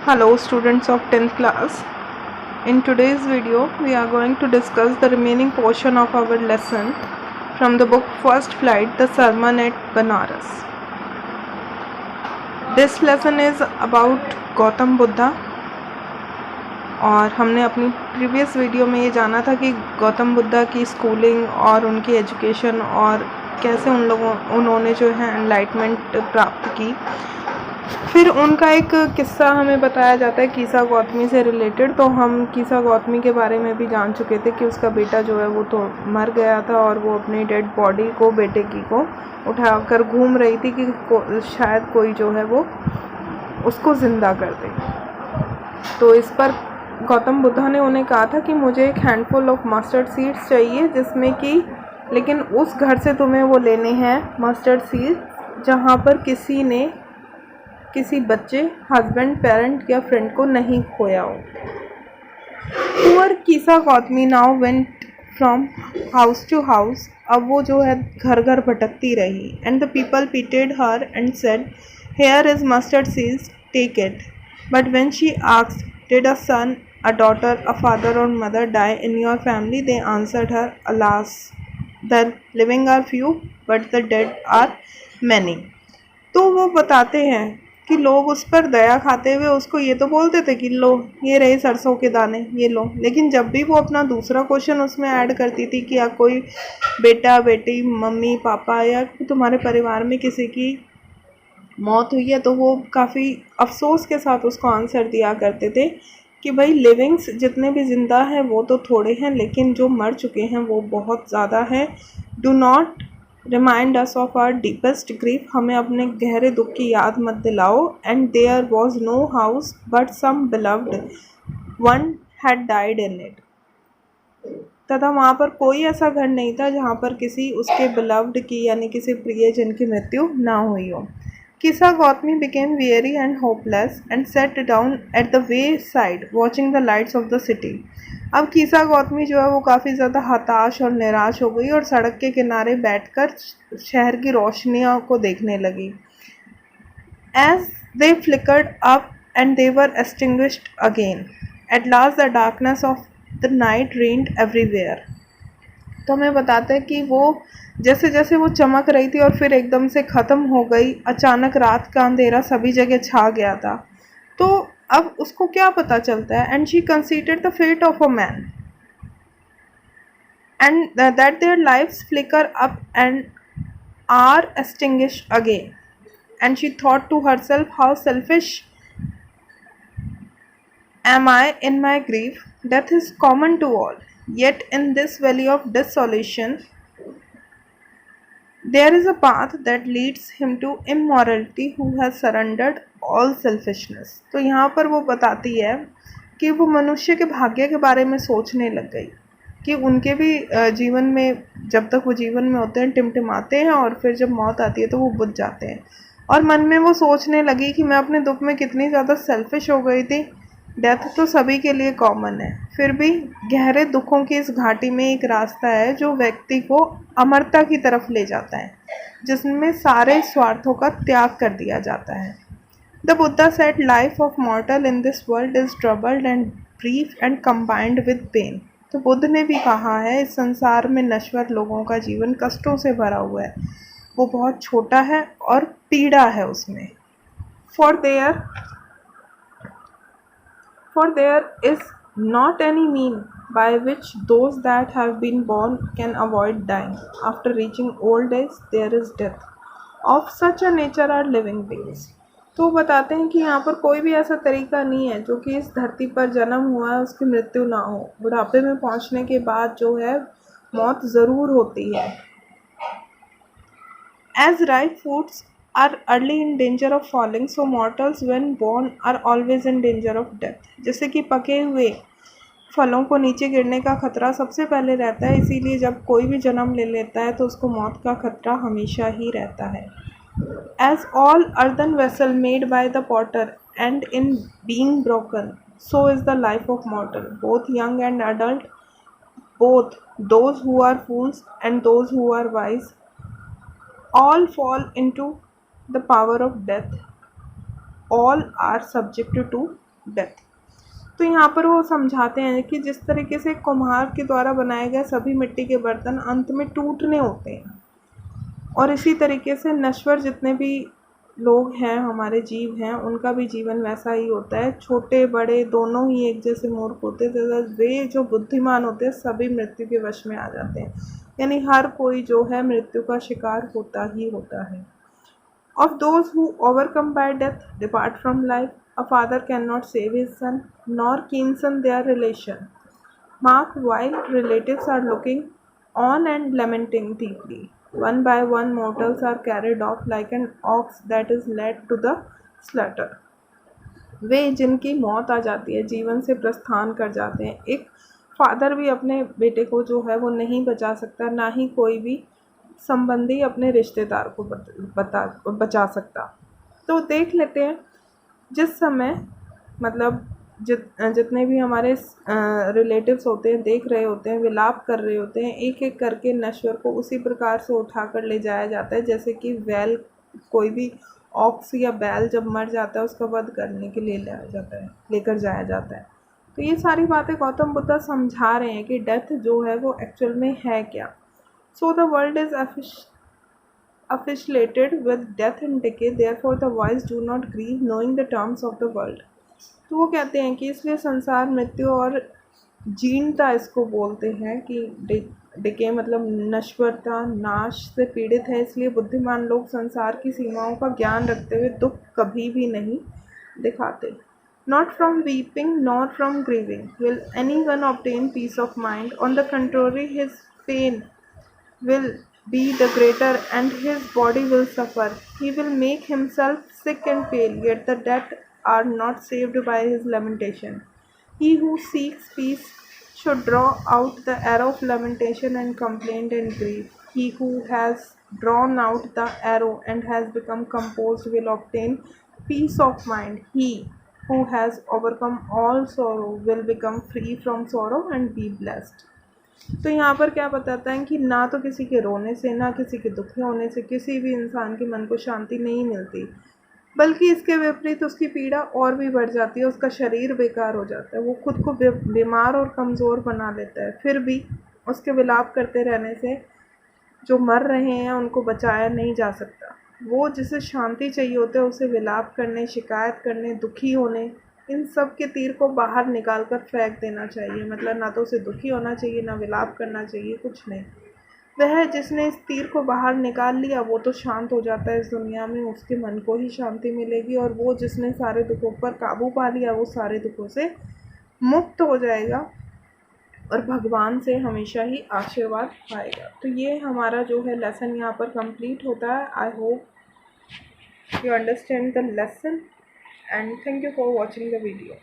Hello students of 10th class. In today's video we are going to discuss the remaining portion of our lesson from the book First Flight, The Sermon at Banaras. This lesson is about Gautam Buddha और हमने अपनी previous video में ये जाना था कि गौतम बुद्धा की schooling और उनकी एजुकेशन और कैसे उन्होंने जो है एनलाइटमेंट प्राप्त की। फिर उनका एक किस्सा हमें बताया जाता है कीसा गौतमी से रिलेटेड। तो हम कीसा गौतमी के बारे में भी जान चुके थे कि उसका बेटा जो है वो तो मर गया था और वो अपनी डेड बॉडी को बेटे की को उठाकर घूम रही थी कि शायद कोई जो है वो उसको ज़िंदा कर दे। तो इस पर गौतम बुद्धा ने उन्हें कहा था कि मुझे एक हैंडफुल ऑफ मस्टर्ड सीड्स चाहिए, जिसमें कि लेकिन उस घर से तुम्हें वो लेने हैं मस्टर्ड सीड्स जहाँ पर किसी बच्चे, हस्बैंड, पेरेंट या फ्रेंड को नहीं खोया हो। Poor Kisa Gautami now went from house to house. अब वो जो है घर घर भटकती रही। And the people pitied her and said, here is mustard seeds, take it. But when she asked, did a son, a daughter, a father और mother die in your family, they answered her, alas, the living are few but the dead are many. तो वो बताते हैं कि लोग उस पर दया खाते हुए उसको ये तो बोलते थे कि लो ये रहे सरसों के दाने, ये लो। लेकिन जब भी वो अपना दूसरा क्वेश्चन उसमें ऐड करती थी कि या कोई बेटा बेटी, मम्मी पापा या तुम्हारे परिवार में किसी की मौत हुई है, तो वो काफ़ी अफसोस के साथ उसको आंसर दिया करते थे कि भाई लिविंग्स जितने भी ज़िंदा हैं वो तो थोड़े हैं, लेकिन जो मर चुके हैं वो बहुत ज़्यादा हैं। Do not remind us of our deepest grief, हमें अपने गहरे दुख की याद मत दिलाओ। And there was no house but some beloved one had died in it, तथा वहाँ पर कोई ऐसा घर नहीं था जहाँ पर किसी उसके बिलव्ड की यानी किसी प्रियजन की मृत्यु ना हुई हो। कीसा Gautami became weary and hopeless and sat down at the wayside watching the lights of the city. अब कीसा गौतमी जो है वो काफ़ी ज़्यादा हताश और निराश हो गई और सड़क के किनारे बैठकर शहर की रोशनियों को देखने लगी। As they flickered up and they were extinguished again. At last the darkness of the night reigned everywhere. तो हमें बताते हैं कि वो जैसे जैसे वो चमक रही थी और फिर एकदम से ख़त्म हो गई, अचानक रात का अंधेरा सभी जगह छा गया था। तो अब उसको क्या पता चलता है, and she considered the fate of a man and that their lives flicker up and are extinguished again. And she thought to herself, how selfish am I in my grief? Death is common to all. Yet in this valley of desolation, there is a path that leads him to immorality who has surrendered all selfishness. तो यहाँ पर वो बताती है कि वो मनुष्य के भाग्य के बारे में सोचने लग गई कि उनके भी जीवन में, जब तक वो जीवन में होते हैं, टिमटिमाते हैं और फिर जब मौत आती है तो वो बुझ जाते हैं। और मन में वो सोचने लगी कि मैं अपने दुख में कितनी ज़्यादा सेल्फिश हो गई थी। डेथ तो सभी के लिए कॉमन है, फिर भी गहरे दुखों की इस घाटी में एक रास्ता है जो व्यक्ति को अमरता की तरफ ले जाता है, जिसमें सारे स्वार्थों का त्याग कर दिया जाता है। The Buddha said, life of mortal in this world is troubled and brief and combined with pain. तो बुद्ध ने भी कहा है, इस संसार में नश्वर लोगों का जीवन कष्टों से भरा हुआ है, वो बहुत छोटा है और पीड़ा है उसमें। For there is not any mean by which those that have been born can avoid dying. After reaching old age, there is death. Of such a nature are living beings. तो बताते हैं कि यहाँ पर कोई भी ऐसा तरीका नहीं है जो कि इस धरती पर जन्म हुआ है उसकी मृत्यु ना हो। बुढ़ापे में पहुँचने के बाद जो है मौत ज़रूर होती है। As ripe fruits are early in danger of falling, so mortals when born are always in danger of death. जैसे कि पके हुए फलों को नीचे गिरने का खतरा सबसे पहले रहता है, इसीलिए जब कोई भी जन्म ले लेता है तो उसको मौत का खतरा हमेशा ही रहता है। As all earthen vessel made by the potter and in being broken, so is the life of mortal, both young and adult, both those who are fools and those who are wise, all fall into the power of death, all are subject to death. तो यहाँ पर वो समझाते हैं कि जिस तरीके से कुम्हार के द्वारा बनाए गए सभी मिट्टी के बर्तन अंत में टूटने होते हैं, और इसी तरीके से नश्वर जितने भी लोग हैं, हमारे जीव हैं, उनका भी जीवन वैसा ही होता है। छोटे बड़े दोनों ही एक जैसे मूर्ख होते हैं, तथा वे जो बुद्धिमान होते हैं सभी मृत्यु के वश में आ जाते हैं। यानी हर कोई जो है मृत्यु का शिकार होता ही होता है। Of those who overcome by death depart from life, a father cannot save his son, nor kinsman their relation. Mark while relatives are looking on and lamenting deeply. One by one mortals are carried off like an ox that is led to the slaughter. वे जिनकी मौत आ जाती है, जीवन से प्रस्थान कर जाते हैं। एक फादर भी अपने बेटे को जो है वो नहीं बचा सकता, ना ही कोई भी संबंधी अपने रिश्तेदार को बचा सकता। तो देख लेते हैं, जिस समय मतलब जितने भी हमारे रिलेटिव्स होते हैं देख रहे होते हैं, विलाप कर रहे होते हैं, एक एक करके नश्वर को उसी प्रकार से उठाकर ले जाया जाता है जैसे कि बैल, कोई भी ऑक्स या बैल जब मर जाता है उसका वध करने के लिए लेकर जाया जाता है। तो ये सारी बातें गौतम बुद्ध समझा रहे हैं कि डेथ जो है वो एक्चुअल में है क्या। So the world is affiliated with death and decay, therefore the wise do not grieve knowing the terms of the world. तो वो कहते हैं कि इसलिए संसार मृत्यु और जीर्णता इसको बोलते हैं कि डिके मतलब नश्वरता, नाश से पीड़ित है। इसलिए बुद्धिमान लोग संसार की सीमाओं का ज्ञान रखते हुए दुख कभी भी नहीं दिखाते। Not from weeping nor from grieving will anyone obtain peace of mind. On the contrary, his pain will be the greater and his body will suffer. He will make himself sick and pale, yet the dead are not saved by his lamentation. He who seeks peace should draw out the arrow of lamentation and complaint and grief. He who has drawn out the arrow and has become composed will obtain peace of mind. He who has overcome all sorrow will become free from sorrow and be blessed. तो यहाँ पर क्या बताता है कि ना तो किसी के रोने से, ना किसी के दुखी होने से किसी भी इंसान के मन को शांति नहीं मिलती, बल्कि इसके विपरीत उसकी पीड़ा और भी बढ़ जाती है, उसका शरीर बेकार हो जाता है, वो खुद को बीमार और कमज़ोर बना लेता है। फिर भी उसके विलाप करते रहने से जो मर रहे हैं उनको बचाया नहीं जा सकता। वो जिसे शांति चाहिए होता है उसे विलाप करने, शिकायत करने, दुखी होने, इन सब के तीर को बाहर निकाल कर फेंक देना चाहिए। मतलब ना तो उसे दुखी होना चाहिए, ना विलाप करना चाहिए, कुछ नहीं। वह जिसने इस तीर को बाहर निकाल लिया वो तो शांत हो जाता है इस दुनिया में, उसके मन को ही शांति मिलेगी। और वो जिसने सारे दुखों पर काबू पा लिया वो सारे दुखों से मुक्त हो जाएगा और भगवान से हमेशा ही आशीर्वाद पाएगा। तो ये हमारा जो है लेसन यहाँ पर कंप्लीट होता है। I hope you understand the lesson and thank you for watching the video.